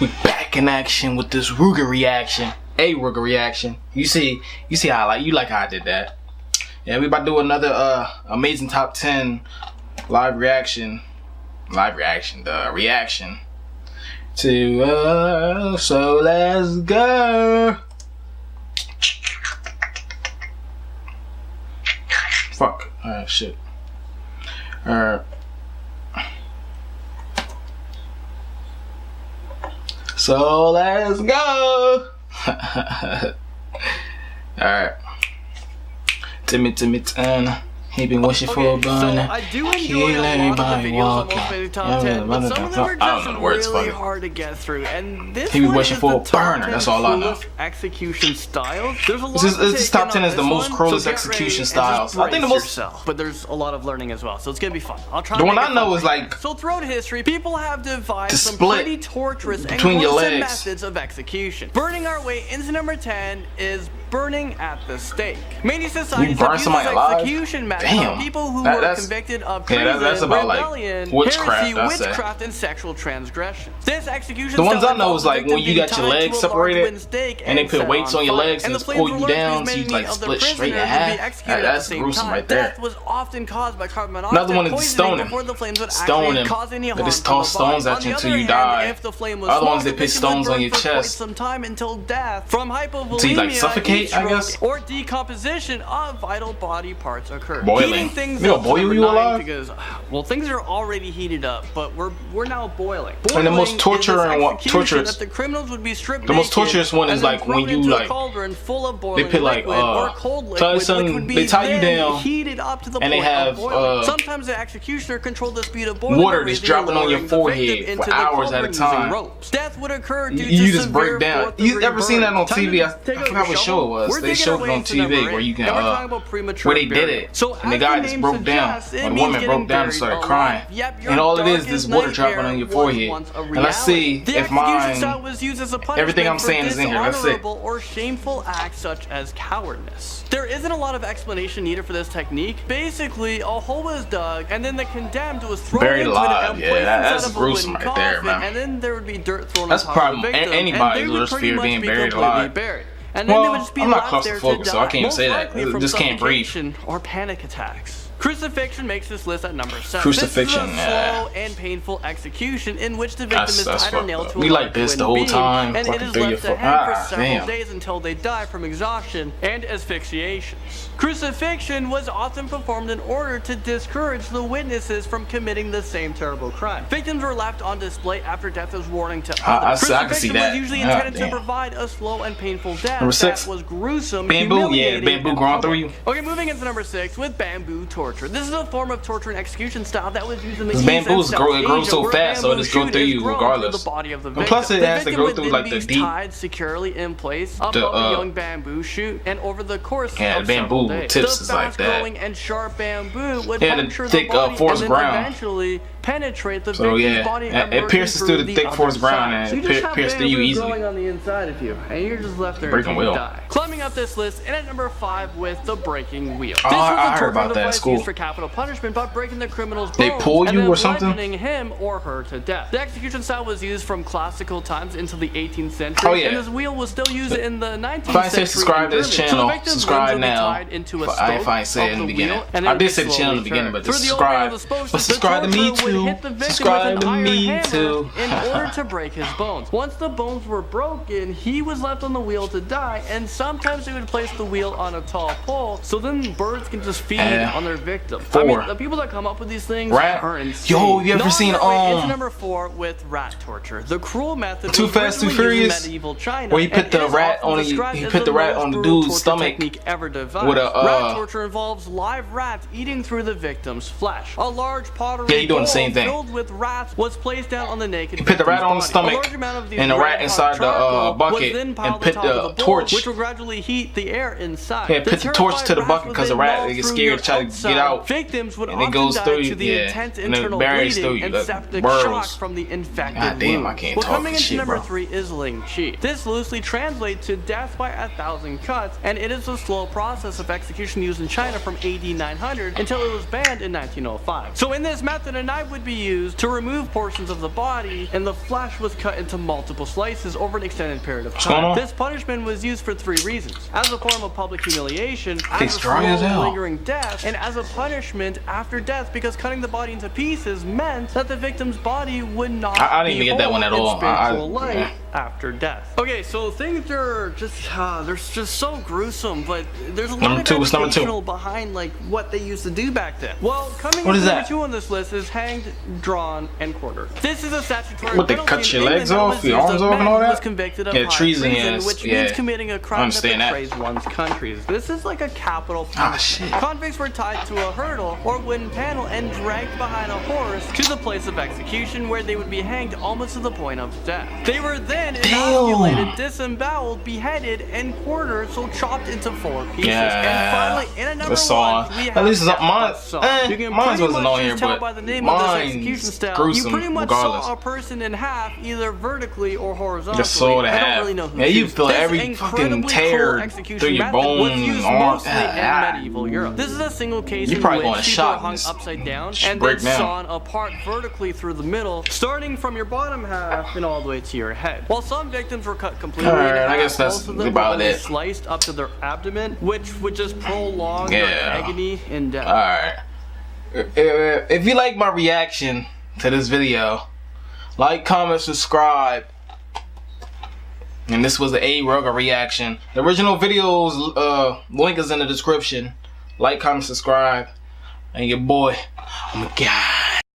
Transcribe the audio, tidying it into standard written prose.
We back in action with this A.Rugga reaction. A.Rugga reaction. You see how how I did that. Yeah, we about to do another amazing top 10 live reaction. The reaction to so let's go. Fuck. Alright, shit. So let's go. Alright. Timmy 10. He been wishing for a burner. So I do enjoy a lot of the videos of most maybe top 10, but some of them are just really hard to get through. And this one is the top 10 That's all I know. Execution styles. There's a lot this top 10 is the most cruelest execution styles. I think the most. But there's a lot of learning as well, so it's gonna be fun. I'll try. The one I know is like. So throughout history, people have devised some pretty torturous and gruesome methods of execution. Burning our way into number 10 is burning at the stake. Many societies have used this execution method on people who were convicted of treason, rebellion, heresy, witchcraft, and sexual transgression. This execution the ones I know is like when you got your legs separated and they put weights on your legs and pull you down so you like split straight in half. That's gruesome right there. Death was often caused by carbon monoxide. Another one is stoning. Stone him. They just toss stones at you until you die. Other ones they put stones on your chest. Some time until death from hypovolemia, until you like suffocate, I guess, or decomposition of vital body parts occur. Boiling. Things you know, boil you alive? Because, well, things are already heated up, but we're now boiling. And the most torturous, the criminals would be stripped the most torturous one is like when you like, they put like they tie you down, heated up to the and they have sometimes the executioner controlled the speed of boiling, water just dropping on your forehead for hours at a time. Death would occur due you to just break down. You ever seen that on TV? I forgot what show it was. They showed it on TV where you can where they did it, and the guy just broke down, and the woman broke down and started crying, and all it is this water dropping on your forehead. And let's see if everything I'm saying is in here. Let's see. Or shameful acts such as cowardness. There isn't a lot of explanation needed for this technique. Basically, a hole was dug, and then the condemned was thrown buried into alive. it, Yeah, that's gruesome right there, man. And then there would be dirt thrown that's on top probably of the victim, anybody's worst fear of being buried alive. And then they would just be I'm not left there to claustrophobic, so I can't most say that. likely from Just can't breathe. or panic attacks. Crucifixion makes this list at number 7. Crucifixion, this is a slow and painful execution in which the victim is tied or nailed to a like this the whole time, and it is left to hang for several days until they die from exhaustion and asphyxiation. Crucifixion was often performed in order to discourage the witnesses from committing the same terrible crime. Victims were left on display after death as warning to others. I can see that. Was usually intended to provide a slow and painful death number 6. that was gruesome, bamboo, bamboo growing through you. Okay, moving into number 6 with bamboo torture. This is a form of torture and execution style that was used in the East bamboos grow so fast, so it just goes through you regardless. And plus, it has to go through like the deep. Tied securely in place above a young bamboo shoot, and over the course of bamboo days. tips is like that. Growing and sharp bamboo would puncture the thick body forest and then ground. Eventually penetrate the victim's body. It pierces through the thick forest ground and it pierces through you easily. Growing on the inside of you, and you're just left there until you die. Climbing up this list, and at number 5 with the breaking wheel. Oh, I heard about that at school. Used for capital punishment, but breaking the criminal's bones they pull you or something, bludgeoning him or her to death. The execution style was used from classical times until the 18th century, and this wheel was still used in the 19th century. If I say subscribe to this channel, subscribe now. If I say it in the beginning, I did say the channel in the beginning, but subscribe. But subscribe to me too. Subscribe to me too. In order to break his bones. Once the bones were broken, he was left on the wheel to die, and sometimes they would place the wheel on a tall pole, so then birds can just feed on their victim. 4. I mean, the people that come up with these things are insane. Yo, you ever seen it's number 4 with rat torture. The cruel method Too Fast, Too Furious, medieval China, where he put the rat on the dude's stomach with a rat torture involves live rats eating through the victim's flesh. A large pottery he doing the same thing. Filled with rats was placed down on the naked. He put the rat on the stomach and the rat inside the bucket and put the torch, which will gradually heat the air inside. Yeah, put the torch to the bucket because the rat gets scared to try to get out. Victims would and it goes often through die you, to the intense internal bleeding and septic shock from the infected God damn, wound. I can't talk Coming into shit, number bro. 3 is Ling Chi. This loosely translates to death by 1,000 cuts, and it is a slow process of execution used in China from AD 900 until it was banned in 1905. So in this method, a knife would be used to remove portions of the body, and the flesh was cut into multiple slices over an extended period of time. This punishment was used for 3 reasons: as a form of public humiliation, as a slow, lingering death, and as a punishment after death, because cutting the body into pieces meant that the victim's body would not I didn't even get that one at all. Spiritual life after death. Okay, so things are just they're just so gruesome, but there's a lot of educational behind like what they used to do back then. Well, coming in number 2 on this list is hanged, drawn, and quartered. This is a statutory penalty. What, they cut your legs off, your arms off, and all that? Was convicted of treason, which means committing a crime that betrays one's country. This is like a capital punishment. Convicts were tied to a hurdle or wooden panel and dragged behind a horse to the place of execution, where they would be hanged almost to the point of death. They were then emasculated, disemboweled, beheaded, and quartered, so chopped into 4 pieces. And finally, in a number 1, we have mine wasn't on here, but by the name of this execution style, gruesome, you pretty much regardless. saw a person in half, either vertically or horizontally. Just saw it half. I don't really know who. Yeah, you feel every fucking tear through your bones and arms. In medieval Europe. This is a single case in which people are hung upside down and then sawn apart vertically through the middle, starting from your bottom half and all the way to your head. While some victims were cut completely in half, I guess that's about it. Sliced up to their abdomen, which would just prolong their agony and death. Alright. If you like my reaction to this video, like, comment, subscribe. And this was the A.Rugga reaction. The original video's link is in the description. Like, comment, subscribe. And your boy, I'm a guy.